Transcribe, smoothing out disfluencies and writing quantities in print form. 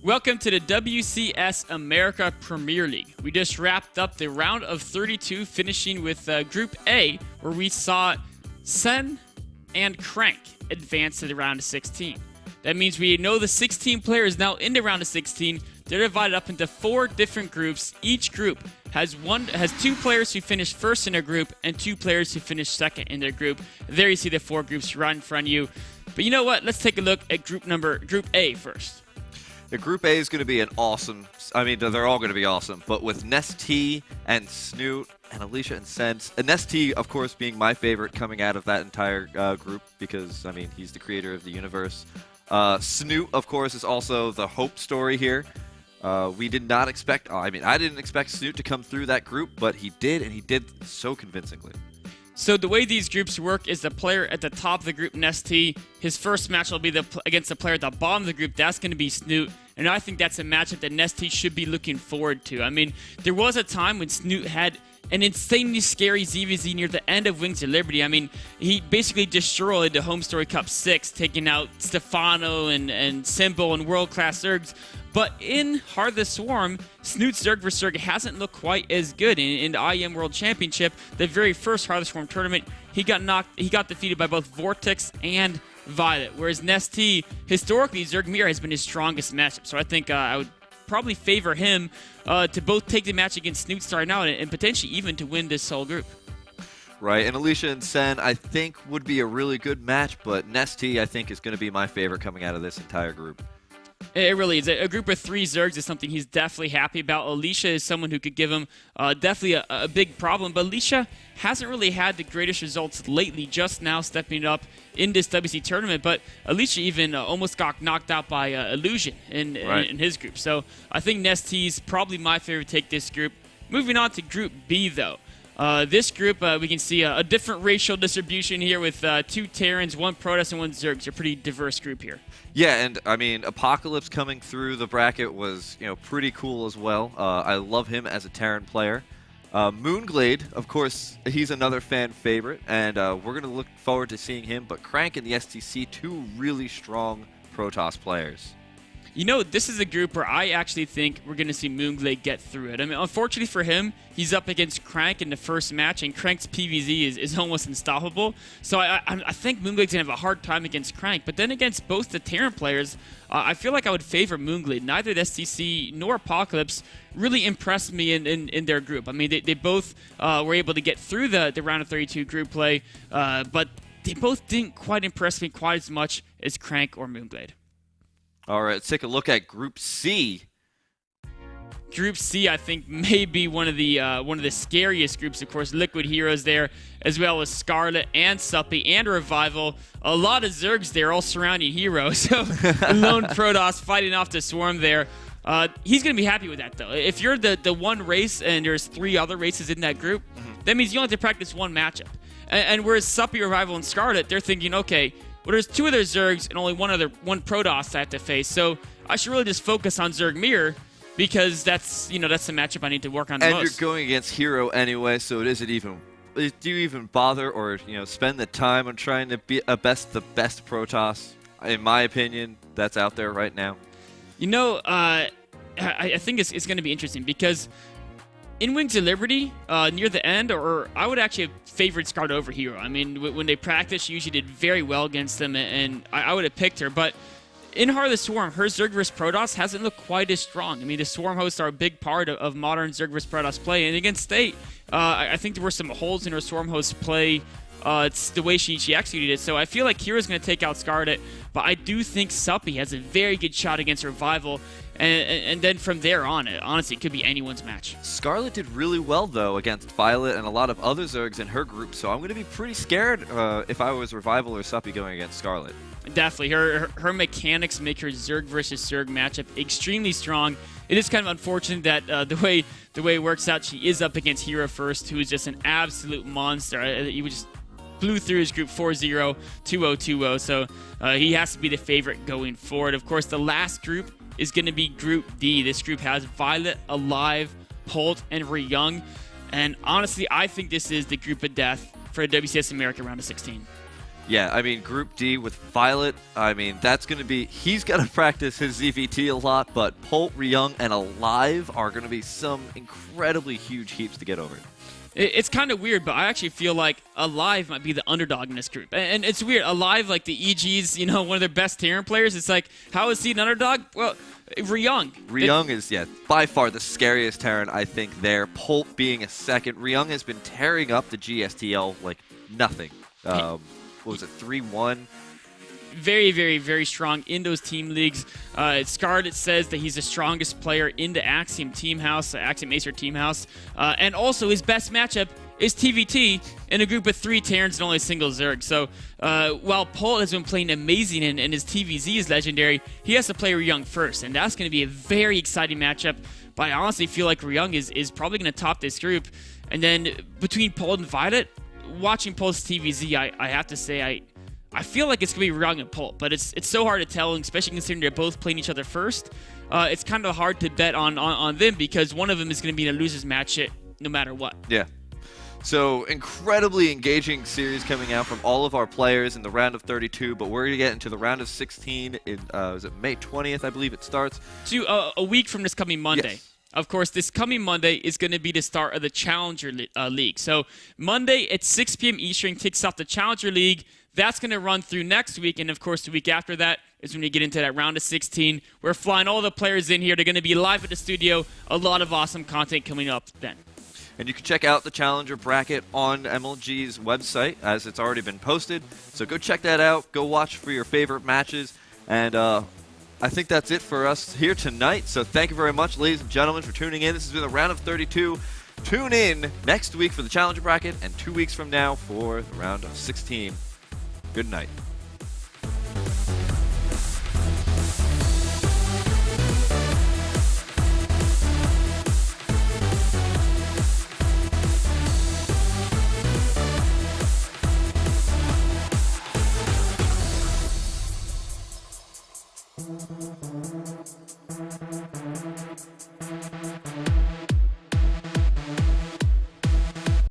Welcome to the WCS America Premier League. We just wrapped up the round of 32, finishing with Group A, where we saw Sen and Crank advance to the round of 16. That means we know the 16 players now in the round of 16. They're divided up into 4 different groups. Each group has 2 players who finish first in their group and 2 players who finish second in their group. There you see the 4 groups right in front of you. But you know what? Let's take a look at Group A first. The Group A is going to be an awesome, they're all going to be awesome, but with Nestea and Snoot and Alicia and Sense, and Nestea, of course, being my favorite coming out of that entire group because, he's the creator of the universe. Snoot, of course, is also the hope story here. We did not expect, I didn't expect Snoot to come through that group, but he did, and he did so convincingly. So the way these groups work is the player at the top of the group, Nestea, his first match will be against the player at the bottom of the group. That's going to be Snoot. And I think that's a matchup that Nestea should be looking forward to. There was a time when Snoot had an insanely scary ZVZ near the end of Wings of Liberty. He basically destroyed the Home Story Cup 6, taking out Stefano and Symbol and world-class Zergs. But in Heart of the Swarm, Snoot's Zerg vs. Zerg hasn't looked quite as good. In the IEM World Championship, the very first Heart of the Swarm tournament, he got defeated by both Vortex and Violet. Whereas Nestea, historically, Zerg Mirror has been his strongest matchup. So I think I would probably favor him to both take the match against Snoot starting out and potentially even to win this whole group. Right, and Alicia and Sen, I think, would be a really good match, but Nestea, I think, is going to be my favorite coming out of this entire group. It really is. A group of 3 Zergs is something he's definitely happy about. Alicia is someone who could give him definitely a big problem, but Alicia hasn't really had the greatest results lately, just now stepping up in this WC tournament, but Alicia even almost got knocked out by Illusion in his group. So I think Nestea's probably my favorite to take this group. Moving on to Group B, though. This group, we can see a different racial distribution here with 2 Terrans, 1 Protoss, and 1 Zerg. It's a pretty diverse group here. Yeah, and Apocalypse coming through the bracket was pretty cool as well. I love him as a Terran player. Moonglade, of course, he's another fan favorite, and we're going to look forward to seeing him. But Crank and the STC, 2 really strong Protoss players. This is a group where I actually think we're going to see Moonglade get through it. Unfortunately for him, he's up against Crank in the first match, and Crank's PVZ is almost unstoppable. So I think Moonglade's going to have a hard time against Crank. But then against both the Terran players, I feel like I would favor Moonglade. Neither the STC nor Apocalypse really impressed me in their group. They both were able to get through the round of 32 group play, but they both didn't quite impress me quite as much as Crank or Moonglade. All right, let's take a look at Group C. Group C, I think, may be one of the scariest groups. Of course, Liquid Heroes there, as well as Scarlet and Suppy and Revival. A lot of Zergs there, all surrounding Hero. So, lone Protoss fighting off the Swarm there. He's going to be happy with that, though. If you're the one race and there's 3 other races in that group, that means you only have to practice 1 matchup. And whereas Suppy, Revival, and Scarlet, they're thinking, okay, well, there's 2 other Zergs and only one Protoss I have to face, so I should really just focus on Zerg Mirror because that's the matchup I need to work on the most. And you're going against Hero anyway, so it isn't even. Do you even bother or spend the time on trying to be the best Protoss? In my opinion, that's out there right now. I think it's going to be interesting because in Wings of Liberty, near the end, or I would actually have favored Scarlet over Hero. When they practiced, she usually did very well against them, and I would have picked her. But in Heart of the Swarm, her Zerg vs. Protoss hasn't looked quite as strong. The Swarm hosts are a big part of modern Zerg vs. Protoss play, and against State, I think there were some holes in her Swarm host play. It's the way she executed it. So I feel like Hero's going to take out Scarlet, but I do think Suppy has a very good shot against Revival. And then from there on, honestly, it could be anyone's match. Scarlet did really well, though, against Violet and a lot of other Zergs in her group, so I'm going to be pretty scared if I was Revival or Suppy going against Scarlet. Definitely. Her mechanics make her Zerg versus Zerg matchup extremely strong. It is kind of unfortunate that the way it works out, she is up against Hero first, who is just an absolute monster. He just blew through his group 4-0, 2-0, 2-0, so he has to be the favorite going forward. Of course, the last group is going to be Group D. This group has Violet, Alive, Holt, and Young. And honestly, I think this is the group of death for the WCS America round of 16. Yeah, I mean, Group D with Violet, I mean, that's going to be, he's got to practice his ZVT a lot, but Polt, Ryung, and Alive are going to be some incredibly huge heaps to get over. It's kind of weird, but I actually feel like Alive might be the underdog in this group. And it's weird. Alive, like the EG's, one of their best Terran players. It's like, how is he an underdog? Well, Ryung. Ryung is, yeah, by far the scariest Terran, I think, there. Polt being a second. Ryung has been tearing up the GSTL like nothing. What was it, 3-1? Very, very, very strong in those team leagues. Scarlet says that he's the strongest player in the Axiom team house, Axiom Acer team house. And also his best matchup is TVT in a group of 3 Terrans and only a single Zerg. So while Polt has been playing amazing and his TVZ is legendary, he has to play Ryung first. And that's going to be a very exciting matchup. But I honestly feel like Ryung is probably going to top this group. And then between Polt and Violet, watching Polt's TVZ, I have to say I feel like it's going to be Ryung and Polt, but it's so hard to tell, especially considering they're both playing each other first. It's kind of hard to bet on them because one of them is going to be in a loser's match no matter what. Yeah. So incredibly engaging series coming out from all of our players in the round of 32, but we're going to get into the round of 16 in, is it May 20th, I believe it starts? A week from this coming Monday. Yes. Of course, this coming Monday is going to be the start of the Challenger League. So Monday at 6 p.m. Eastern kicks off the Challenger League. That's going to run through next week, and of course, the week after that is when we get into that round of 16. We're flying all the players in here. They're going to be live at the studio. A lot of awesome content coming up then. And you can check out the Challenger bracket on MLG's website, as it's already been posted. So go check that out. Go watch for your favorite matches. And I think that's it for us here tonight. So thank you very much, ladies and gentlemen, for tuning in. This has been the round of 32. Tune in next week for the Challenger bracket and 2 weeks from now for the round of 16. Good night.